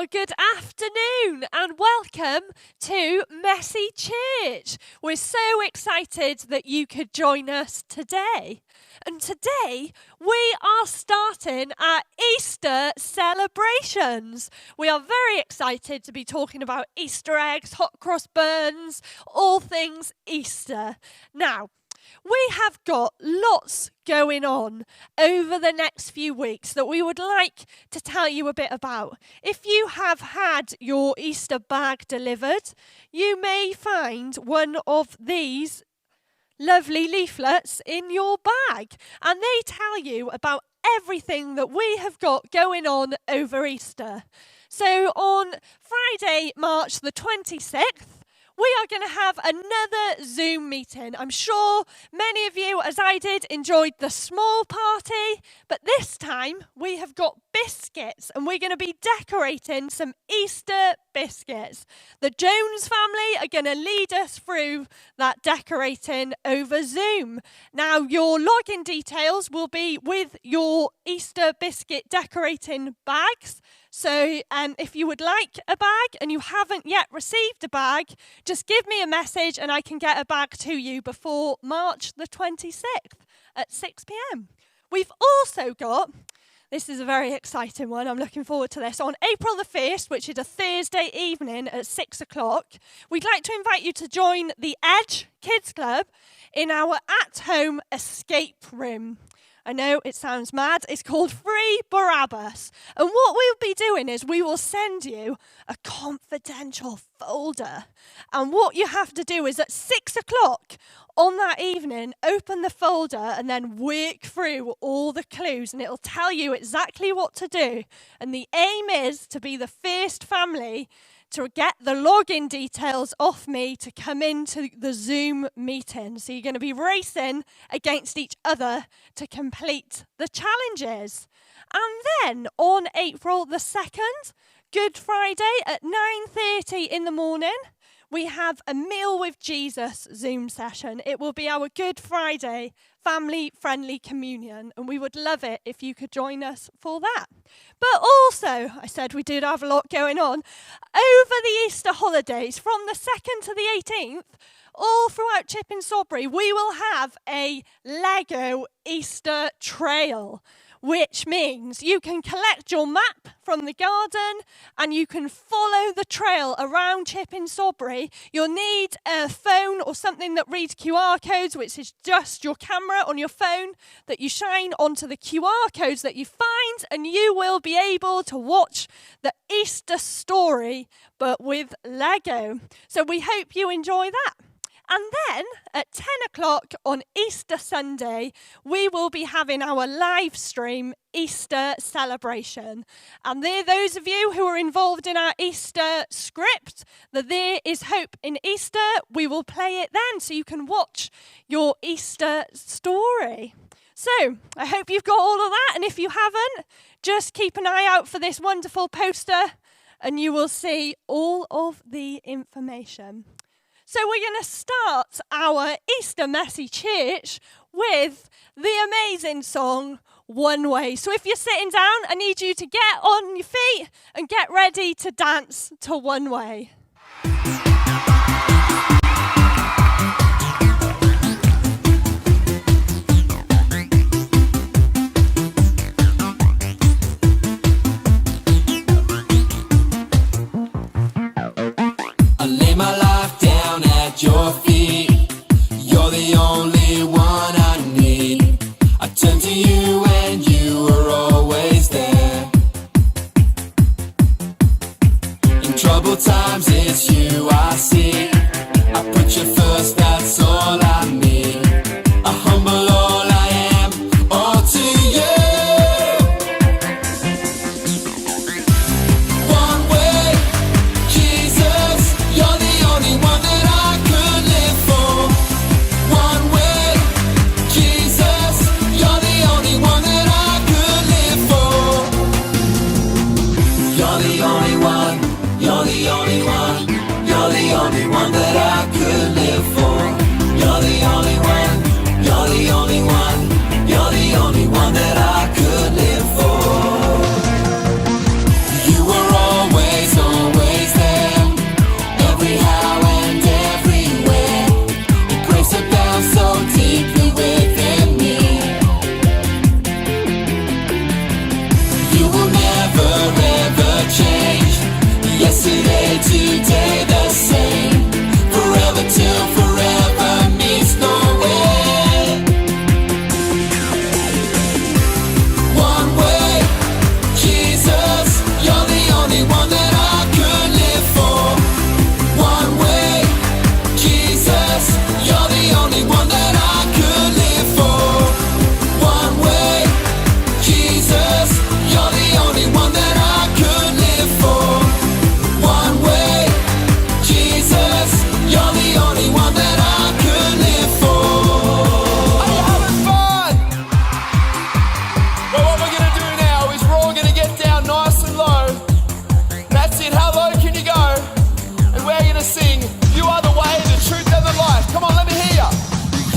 Well, good afternoon and welcome to Messy Church. We're so excited that you could join us today. And today we are starting our Easter celebrations. We are very excited to be talking about Easter eggs, hot cross buns, all things Easter. Now, we have got lots going on over the next few weeks that we would like to tell you a bit about. If you have had your Easter bag delivered, you may find one of these lovely leaflets in your bag, and they tell you about everything that we have got going on over Easter. So on Friday, March the 26th, we are going to have another Zoom meeting. I'm sure many of you, as I did, enjoyed the small party, but this time we have got biscuits and we're going to be decorating some Easter biscuits. The Jones family are going to lead us through that decorating over Zoom. Now, your login details will be with your Easter biscuit decorating bags. So if you would like a bag and you haven't yet received a bag, just give me a message and I can get a bag to you before March the 26th at 6 p.m. We've also got, this is a very exciting one, I'm looking forward to this, on April the 1st, which is a Thursday evening at 6 o'clock, we'd like to invite you to join the Edge Kids Club in our at-home escape room. I know it sounds mad. It's called Free Barabbas. And what we'll be doing is we will send you a confidential folder. And what you have to do is at 6 o'clock on that evening, open the folder and then work through all the clues. And it'll tell you exactly what to do. And the aim is to be the first family to get the login details off me to come into the Zoom meeting. So you're going to be racing against each other to complete the challenges. And then on April the 2nd, Good Friday at 9:30 in the morning, we have a Meal with Jesus Zoom session. It will be our Good Friday family-friendly communion, and we would love it if you could join us for that. But also, I said we did have a lot going on, over the Easter holidays, from the 2nd to the 18th, all throughout Chipping Sodbury, we will have a Lego Easter trail, which means you can collect your map from the garden and you can follow the trail around Chipping Sodbury. You'll need a phone or something that reads QR codes, which is just your camera on your phone that you shine onto the QR codes that you find, and you will be able to watch the Easter story, but with Lego. So we hope you enjoy that. And then at 10 o'clock on Easter Sunday, we will be having our live stream Easter celebration. And those of you who are involved in our Easter script, the There Is Hope in Easter, we will play it then so you can watch your Easter story. So I hope you've got all of that. And if you haven't, just keep an eye out for this wonderful poster and you will see all of the information. So we're going to start our Easter Messy Church with the amazing song, One Way. So if you're sitting down, I need you to get on your feet and get ready to dance to One Way. I lay my life down at your feet. You're the only one I need. I turn to you and you are always there. In troubled times it's you I see. I put you first, that's all I need. I humble all I am, all to you. One way, Jesus, you're the only one that I could live for. One way, Jesus, you're the only one that I could live for. You're the only one, you're the only one, you're the only one that I could live for. You're the only one, you're the only one, you're the only one that I could live for. You were always Today the same. Forever till forever meets no end. One way, Jesus, you're the only one that I could live for. One way, Jesus, you're the only one that I could live for. One way, Jesus, you're the only one that I could live for. One way, Jesus, you're the only one that I could live for. Are you having fun? Well, what we're gonna do now is we're all gonna get down nice and low. That's it, how low can you go? And we're gonna sing, you are the way, the truth and the life. Come on, let me hear ya.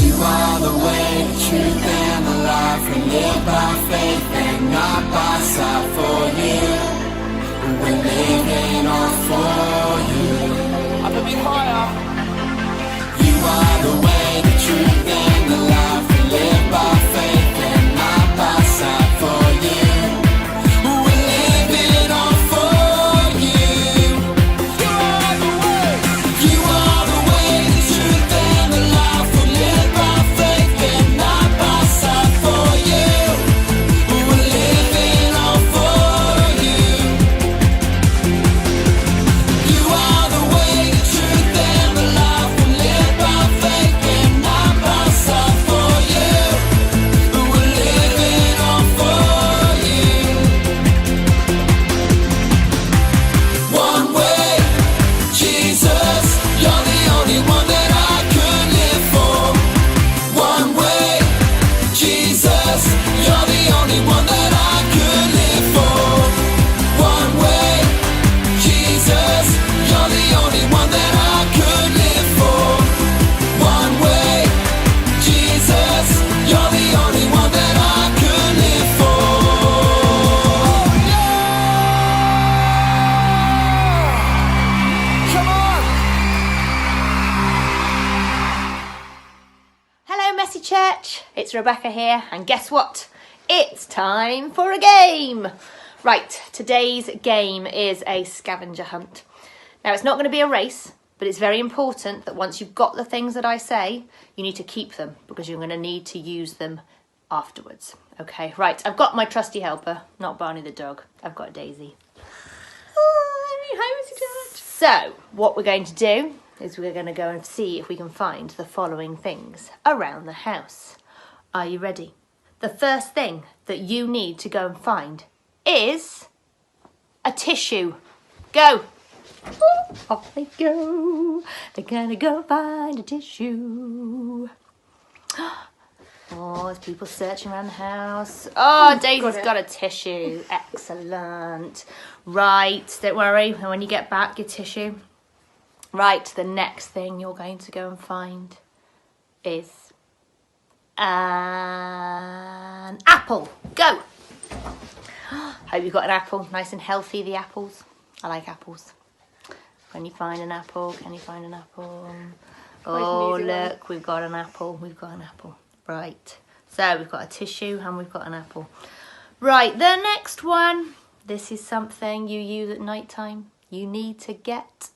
You are the way, the truth and the life. We live by faith and not by sight. For you, we're living all for you. Up a bit higher. You are the way, the truth and the life. We live by faith and not by sight. For you, we're living all for you. You are the way. You are the way, the truth and the life. We live by faith and not by sight. For you, we're living all for you. You are the way, the truth and the life. We live by faith and not by sight. For you, we're living all for you. One way, Jesus, you're the only one that I could live for. One way, Jesus, you're the only one that I could live for. One way, Jesus, you're the only one that I could live for. One way, Jesus, you're the only one that I could live for. Come on! Hello, Messy Church. It's Rebecca here, and guess what? It's time for a game. Right, today's game is a scavenger hunt. Now, it's not going to be a race, but it's very important that once you've got the things that I say, you need to keep them because you're going to need to use them afterwards. Okay, right, I've got my trusty helper, not Barney the dog. I've got Daisy. Hi, Messy Church. So, what we're going to do is we're going to go and see if we can find the following things around the house. Are you ready? The first thing that you need to go and find is a tissue. Go! Off they go. They're gonna go find a tissue. Oh, there's people searching around the house. Oh, Daisy's got a tissue. Excellent. Right, don't worry. When you get back, your tissue. Right, the next thing you're going to go and find is an apple. Go! Hope you've got an apple. Nice and healthy, the apples. I like apples. Can you find an apple? Can you find an apple? Oh, look, we've got an apple. We've got an apple. Right. So we've got a tissue and we've got an apple. Right, the next one. This is something you use at night time. You need to get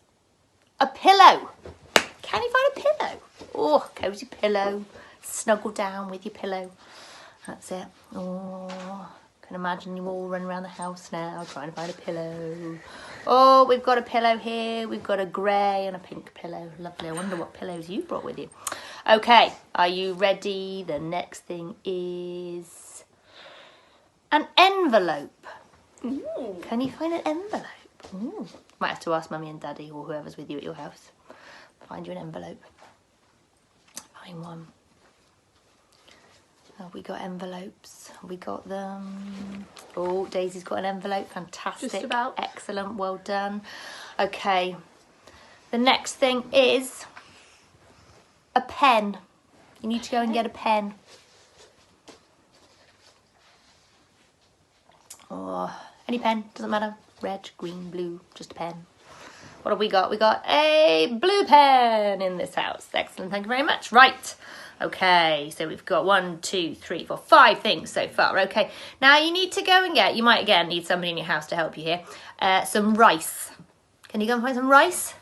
a pillow. Can you find a pillow? Oh, cozy pillow. Snuggle down with your pillow. That's it. Oh, I can imagine you all running around the house now trying to find a pillow. Oh, we've got a pillow here. We've got a grey and a pink pillow. Lovely. I wonder what pillows you brought with you. Okay, are you ready? The next thing is an envelope. Ooh. Can you find an envelope? Ooh. Might have to ask Mummy and Daddy or whoever's with you at your house. Find you an envelope. Find one. Have we got envelopes? Have we got them? Oh, Daisy's got an envelope. Fantastic. Just about. Excellent. Well done. Okay. The next thing is a pen. You need to go and get a pen. Oh, any pen. Doesn't matter. Red, green, blue. Just a pen. What have we got? We got a blue pen in this house. Excellent. Thank you very much. Right. Okay, so we've got 1, 2, 3, 4, 5 things so far. Okay, now you need to go and get, you might again need somebody in your house to help you here, some rice. Can you go and find some rice?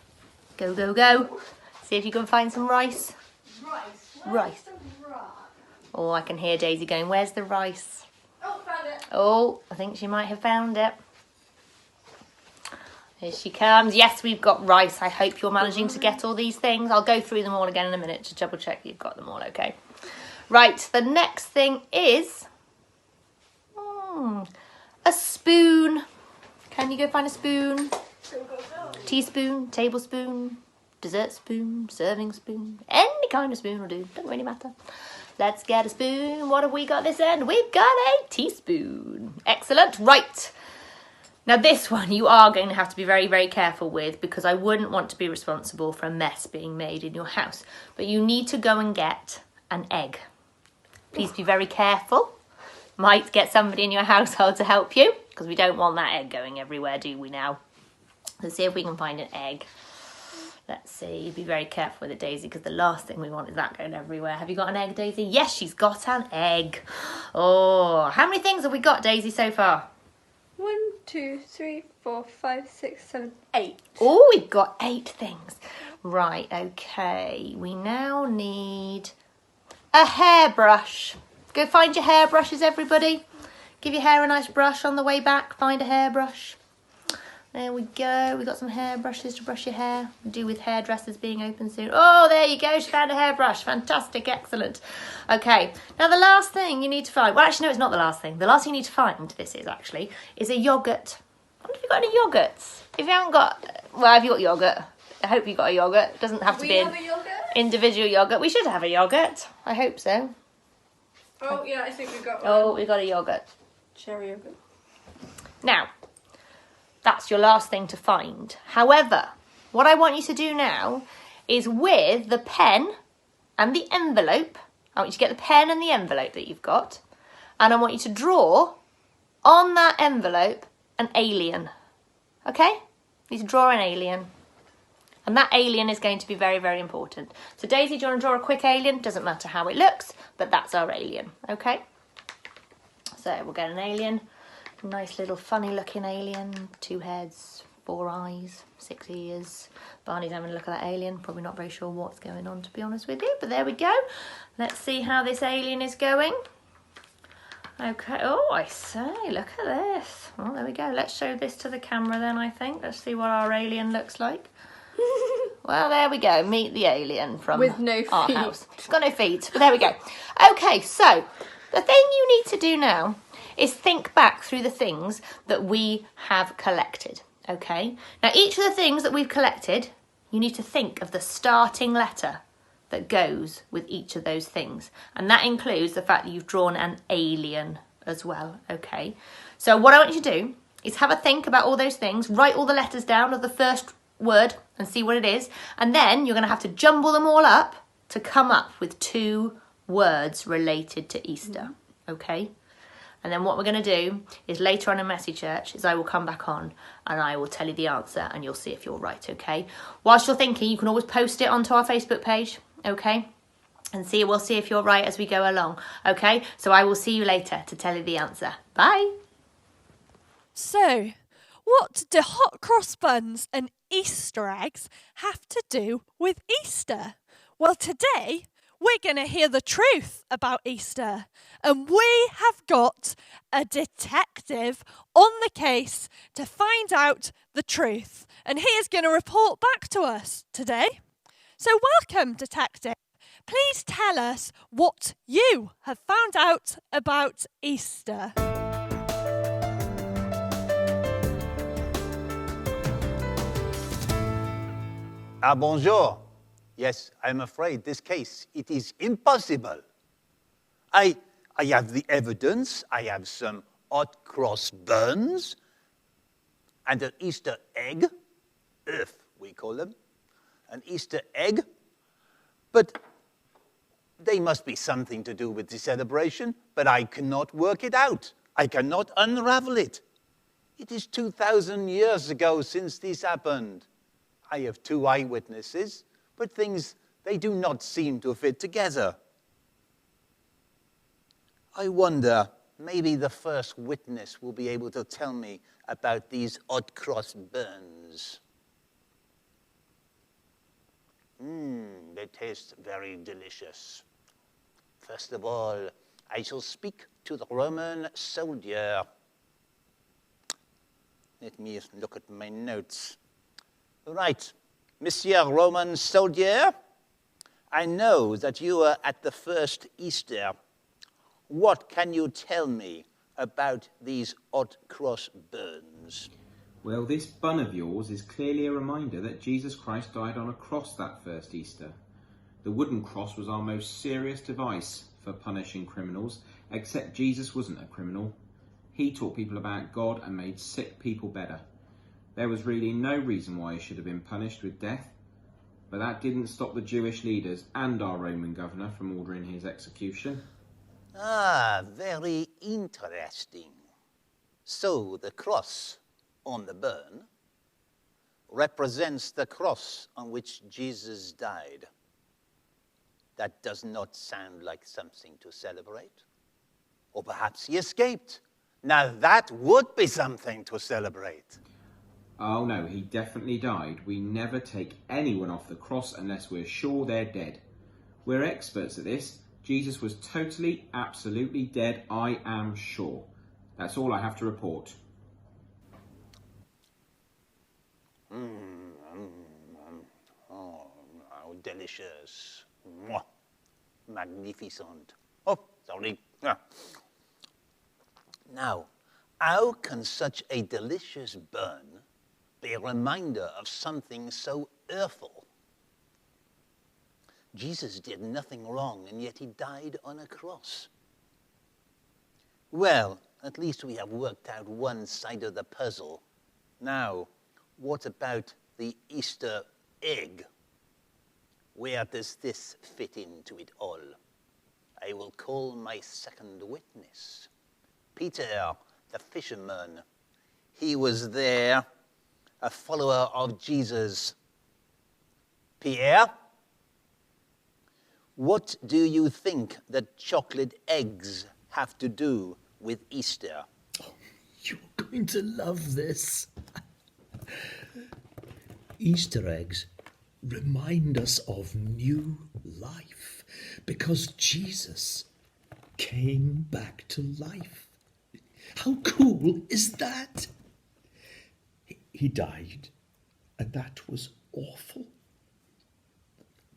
Go, go, go. See if you can find some rice. Rice. Oh, I can hear Daisy going, where's the rice? Oh, found it. Oh, I think she might have found it. Here she comes. Yes, we've got rice. I hope you're managing to get all these things. I'll go through them all again in a minute to double check you've got them all okay. Right, the next thing is a spoon. Can you go find a spoon? Teaspoon, tablespoon, dessert spoon, serving spoon. Any kind of spoon will do. Doesn't really matter. Let's get a spoon. What have we got this end? We've got a teaspoon. Excellent. Right. Now this one you are going to have to be very, very careful with because I wouldn't want to be responsible for a mess being made in your house. But you need to go and get an egg. Please be very careful. Might get somebody in your household to help you because we don't want that egg going everywhere, do we now? Let's see if we can find an egg. Let's see. Be very careful with it, Daisy, because the last thing we want is that going everywhere. Have you got an egg, Daisy? Yes, she's got an egg. Oh, how many things have we got, Daisy, so far? 1, 2, 3, 4, 5, 6, 7, 8. Oh, we've got 8 things. Right, okay. We now need a hairbrush. Go find your hairbrushes, everybody. Give your hair a nice brush on the way back. Find a hairbrush. There we go. We've got some hairbrushes to brush your hair. We do with hairdressers being open soon. Oh, there you go. She found a hairbrush. Fantastic. Excellent. Okay. Now, the last thing you need to find... Well, actually, no, it's not the last thing. The last thing you need to find, is a yoghurt. I wonder if you've got any yoghurts. If you haven't got... Well, have you got yoghurt? I hope you've got a yoghurt. It doesn't have to be an individual yoghurt. We should have a yoghurt. I hope so. Oh, yeah, I think we've got one. Oh, we've got a yoghurt. Cherry yogurt. Now, that's your last thing to find. However, what I want you to do now is with the pen and the envelope, I want you to get the pen and the envelope that you've got, and I want you to draw on that envelope an alien. Okay? You need to draw an alien. And that alien is going to be very, very important. So Daisy, do you want to draw a quick alien? Doesn't matter how it looks, but that's our alien. Okay? So we'll get an alien. Nice little funny looking alien. 2 heads, 4 eyes, 6 ears. Barney's having a look at that alien. Probably not very sure what's going on, to be honest with you. But there we go. Let's see how this alien is going. Okay. Oh, I say, look at this. Well, there we go. Let's show this to the camera then, I think. Let's see what our alien looks like. Well, there we go. Meet the alien from With no our feet. house. She's got no feet, but there we go. Okay, so the thing you need to do now is think back through the things that we have collected, okay? Now, each of the things that we've collected, you need to think of the starting letter that goes with each of those things. And that includes the fact that you've drawn an alien as well, okay? So what I want you to do is have a think about all those things, write all the letters down of the first word and see what it is. And then you're going to have to jumble them all up to come up with 2 words related to Easter, okay? And then what we're going to do is later on in Messy Church is I will come back on and I will tell you the answer and you'll see if you're right, okay? Whilst you're thinking, you can always post it onto our Facebook page, okay? And we'll see if you're right as we go along, okay? So I will see you later to tell you the answer. Bye. So, what do hot cross buns and Easter eggs have to do with Easter? Well, today we're going to hear the truth about Easter. And we have got a detective on the case to find out the truth. And he is going to report back to us today. So welcome, detective. Please tell us what you have found out about Easter. Ah, bonjour. Yes, I'm afraid this case, it is impossible. I have the evidence. I have some hot cross buns and an Easter egg, if we call them, an Easter egg. But they must be something to do with the celebration, but I cannot work it out. I cannot unravel it. It is 2,000 years ago since this happened. I have 2 eyewitnesses, but things, they do not seem to fit together. I wonder, maybe the first witness will be able to tell me about these hot cross buns. they taste very delicious. First of all, I shall speak to the Roman soldier. Let me look at my notes. Right, Monsieur Roman soldier, I know that you were at the first Easter. What can you tell me about these odd cross burns? Well, this bun of yours is clearly a reminder that Jesus Christ died on a cross that first Easter. The wooden cross was our most serious device for punishing criminals, except Jesus wasn't a criminal. He taught people about God and made sick people better. There was really no reason why he should have been punished with death, but that didn't stop the Jewish leaders and our Roman governor from ordering his execution. Ah, very interesting. So the cross on the burn represents the cross on which Jesus died. That does not sound like something to celebrate. Or perhaps he escaped. Now that would be something to celebrate. Oh no, he definitely died. We never take anyone off the cross unless we're sure they're dead. We're experts at this. Jesus was totally, absolutely dead, I am sure. That's all I have to report. Oh, how delicious. Mwah. Magnificent. Oh, sorry. Ah. Now, how can such a delicious burn be a reminder of something so awful? Jesus did nothing wrong, and yet he died on a cross. Well, at least we have worked out one side of the puzzle. Now, what about the Easter egg? Where does this fit into it all? I will call my second witness. Peter, the fisherman. He was there, a follower of Jesus. Pierre, what do you think that chocolate eggs have to do with Easter? You're going to love this. Easter eggs remind us of new life because Jesus came back to life. How cool is that? He died, and that was awful.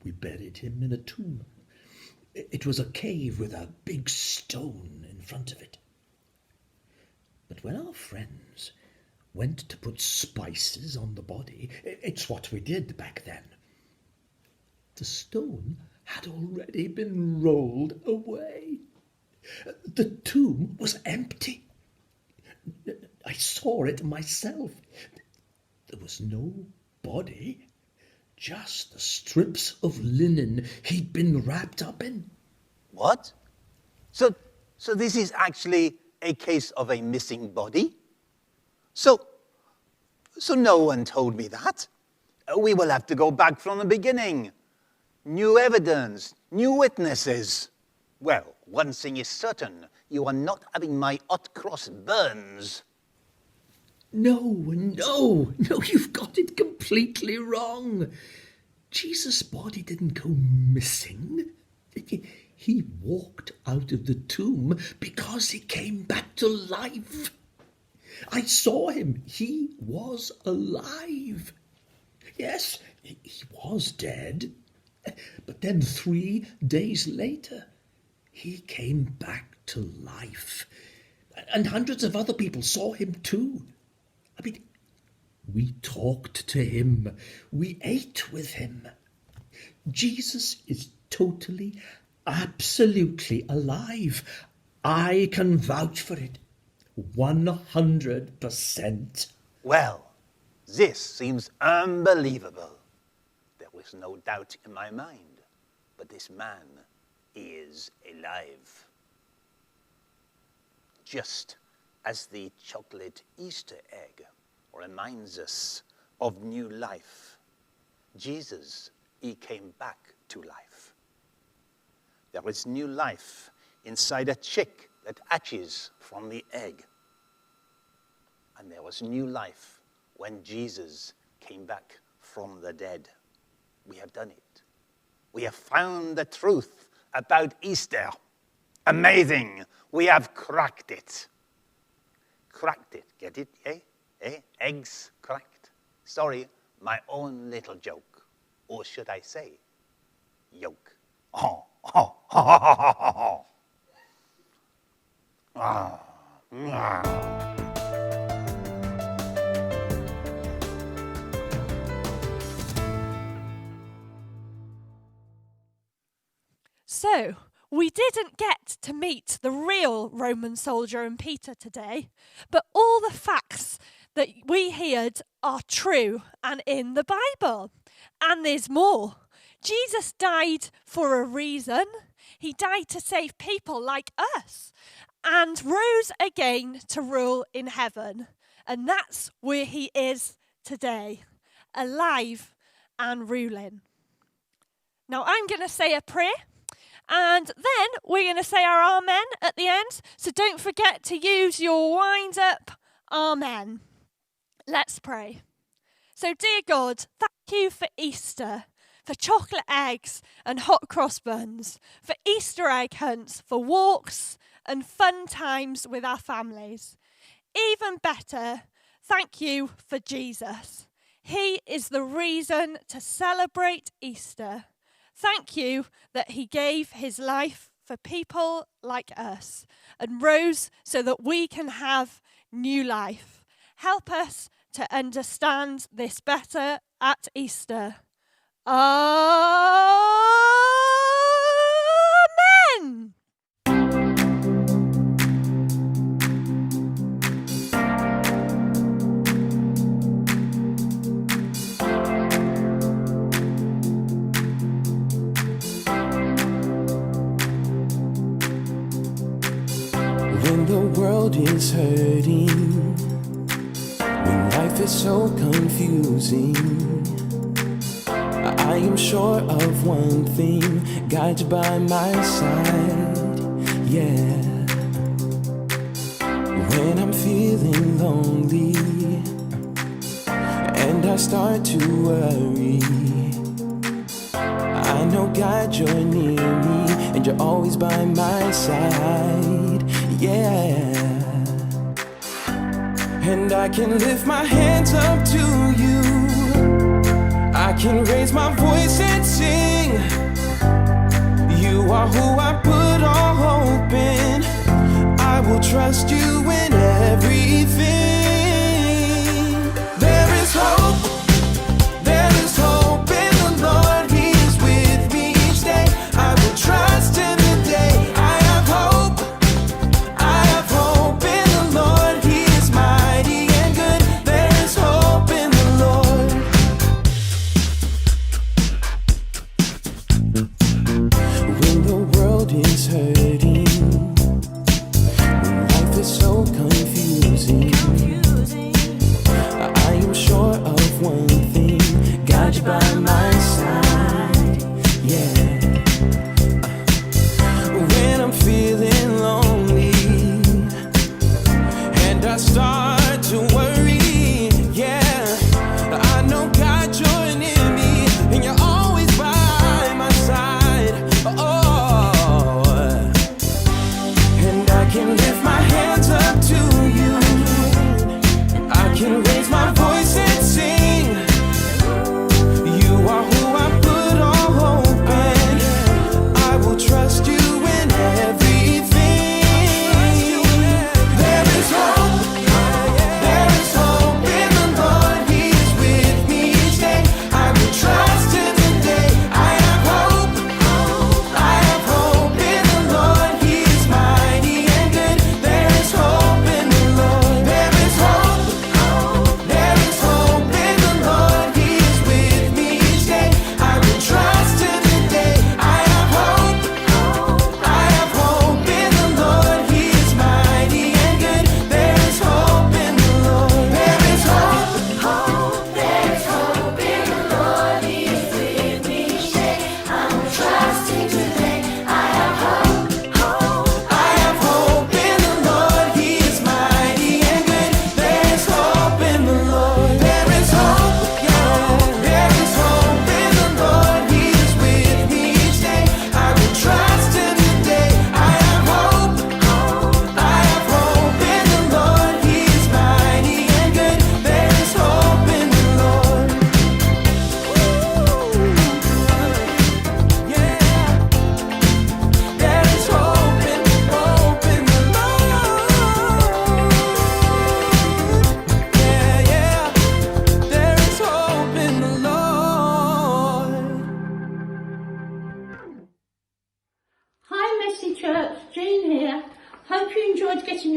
We buried him in a tomb. It was a cave with a big stone in front of it. But when our friends went to put spices on the body, it's what we did back then, the stone had already been rolled away. The tomb was empty. I saw it myself. There was no body, just the strips of linen he'd been wrapped up in. What? So this is actually a case of a missing body? So no one told me that. We will have to go back from the beginning. New evidence, new witnesses. Well, one thing is certain. You are not having my hot cross burns. No, you've got it completely wrong. Jesus' body didn't go missing. He walked out of the tomb because he came back to life. I saw him. He was alive. Yes, he was dead. But then 3 days later, he came back to life. And hundreds of other people saw him too. I mean, we talked to him. We ate with him. Jesus is totally, absolutely alive. I can vouch for it. 100%. Well, this seems unbelievable. There was no doubt in my mind, but this man is alive. Just as the chocolate Easter egg reminds us of new life, Jesus, he came back to life. There is new life inside a chick that hatches from the egg. And there was new life when Jesus came back from the dead. We have done it. We have found the truth about Easter. Amazing. We have cracked it. Cracked it. Get it? Eggs cracked. Sorry, my own little joke. Or should I say, yoke. Oh, oh, oh, oh, oh, oh, oh. Ah, ah. So, we didn't get to meet the real Roman soldier and Peter today, but all the facts that we heard are true and in the Bible. And there's more. Jesus died for a reason. He died to save people like us and rose again to rule in heaven. And that's where he is today, alive and ruling. Now, I'm going to say a prayer. And then we're going to say our amen at the end. So don't forget to use your wind up amen. Let's pray. So dear God, thank you for Easter, for chocolate eggs and hot cross buns, for Easter egg hunts, for walks and fun times with our families. Even better, thank you for Jesus. He is the reason to celebrate Easter. Thank you that he gave his life for people like us and rose so that we can have new life. Help us to understand this better at Easter. Amen. When the world is hurting, when life is so confusing, I am sure of one thing, God's by my side, yeah. When I'm feeling lonely and I start to worry, I know God, you're near me and you're always by my side, yeah. And I can lift my hands up to you, I can raise my voice and sing. You are who I put all hope in, I will trust you in everything. There is hope, there is hope in the Lord, He is with me each day. I will trust in the day. I have hope in the Lord, He is mighty and good. There is hope in the Lord. When the world is hurting, when life is so confusing, I am sure of one thing, God, you're by my side, yeah. When I'm feeling lonely and I start to worry, yeah, I know God, you're near me and you're always by my side, oh. And I can lift my hands up to you, I can raise my voice and sing. You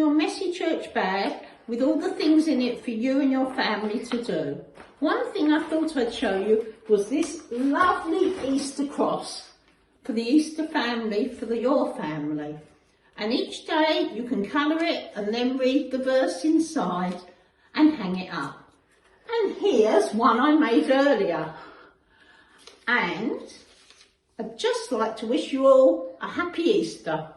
your messy church bag with all the things in it for you and your family to do. One thing I thought I'd show you was this lovely Easter cross for the Easter family, for your family. And each day you can colour it and then read the verse inside and hang it up. And here's one I made earlier. And I'd just like to wish you all a happy Easter.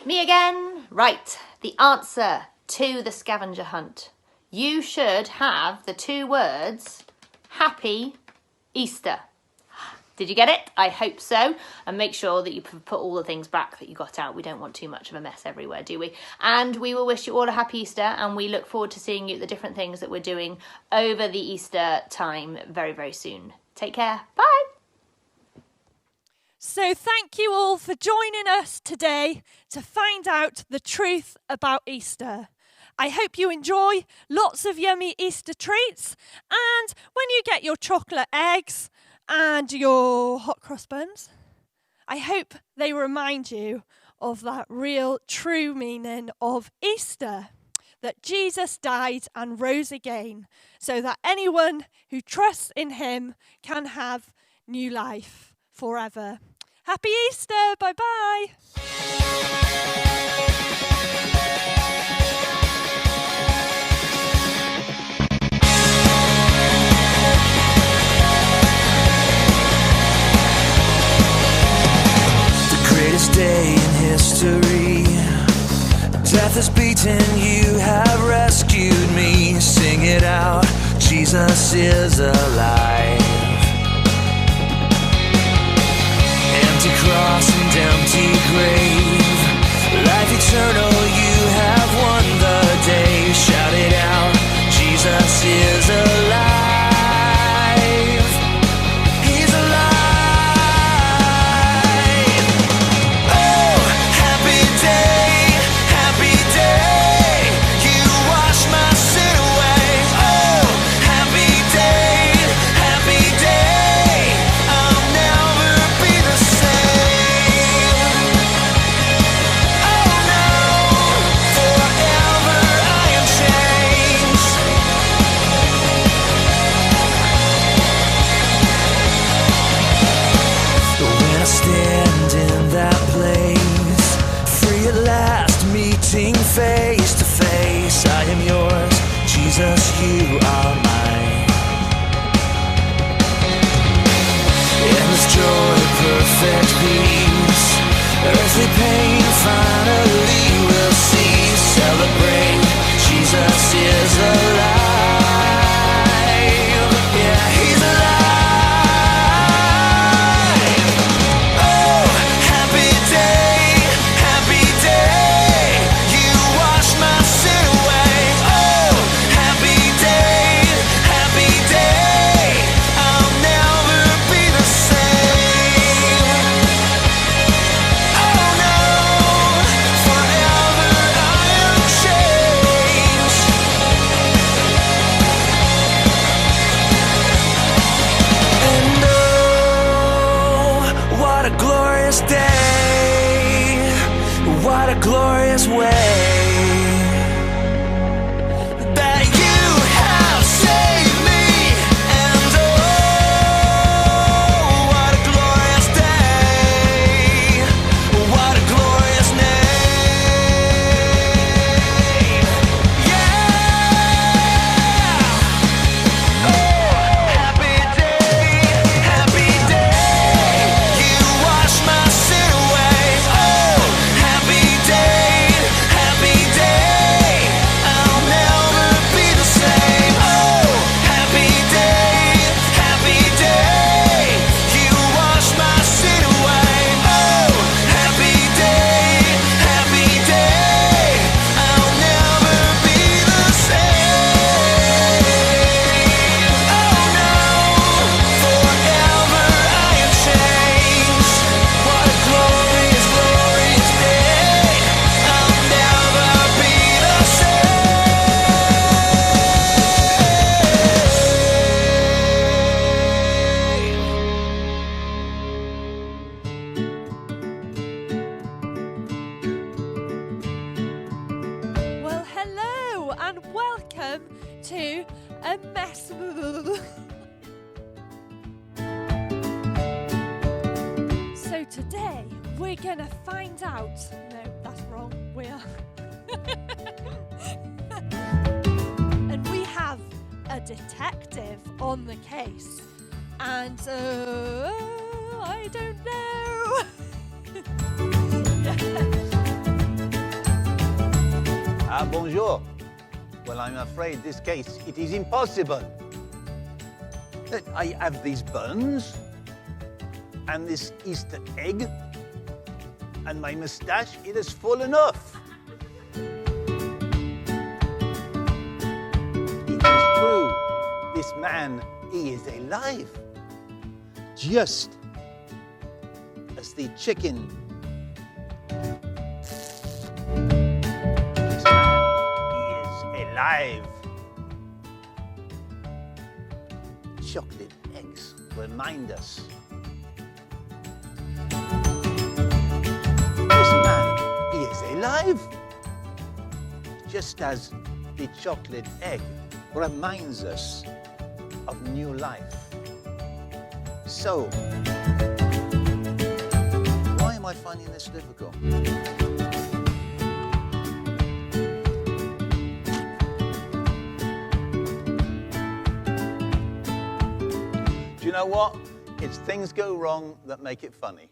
Me again. Right, the answer to the scavenger hunt. You should have the 2 words, Happy Easter. Did you get it? I hope so. And make sure that you put all the things back that you got out. We don't want too much of a mess everywhere, do we? And we will wish you all a happy Easter, and we look forward to seeing you at the different things that we're doing over the Easter time very, very soon. Take care. Bye. So thank you all for joining us today to find out the truth about Easter. I hope you enjoy lots of yummy Easter treats, and when you get your chocolate eggs and your hot cross buns, I hope they remind you of that real, true meaning of Easter, that Jesus died and rose again, so that anyone who trusts in him can have new life forever. Happy Easter! Bye-bye! Greatest day in history. Death has beaten, you have rescued me. Sing it out, Jesus is alive. Empty cross and empty grave, life eternal, you have won the day. Shout it out, Jesus is alive. He's alive. Face to face, I am yours, Jesus, you are mine. Endless joy, perfect peace, earthly pain finally will cease. Celebrate, Jesus is alive. Yeah, he's alive. Oh, happy day, happy day. You wash my sin away. Oh, happy day, happy day. I'll never be the same. Oh no, forever I am changed. And oh, what a glorious day, what a glorious way that you have saved me. And oh, what a glorious day, what a glorious name. Yeah. Oh, happy day, you wash my sin away. Oh, happy day, happy today we're gonna find out. No, that's wrong. We are. And we have a detective on the case. And I don't know. Bonjour. Well, I'm afraid this case, it is impossible. I have these buns, and this Easter egg, and my mustache, it has fallen off. It is true. This man, he is alive. Just as the chicken. This man, he is alive. Chocolate eggs remind us. This man, he is alive. Just as the chocolate egg reminds us of new life. So, why am I finding this difficult? Do you know what? It's things go wrong that make it funny.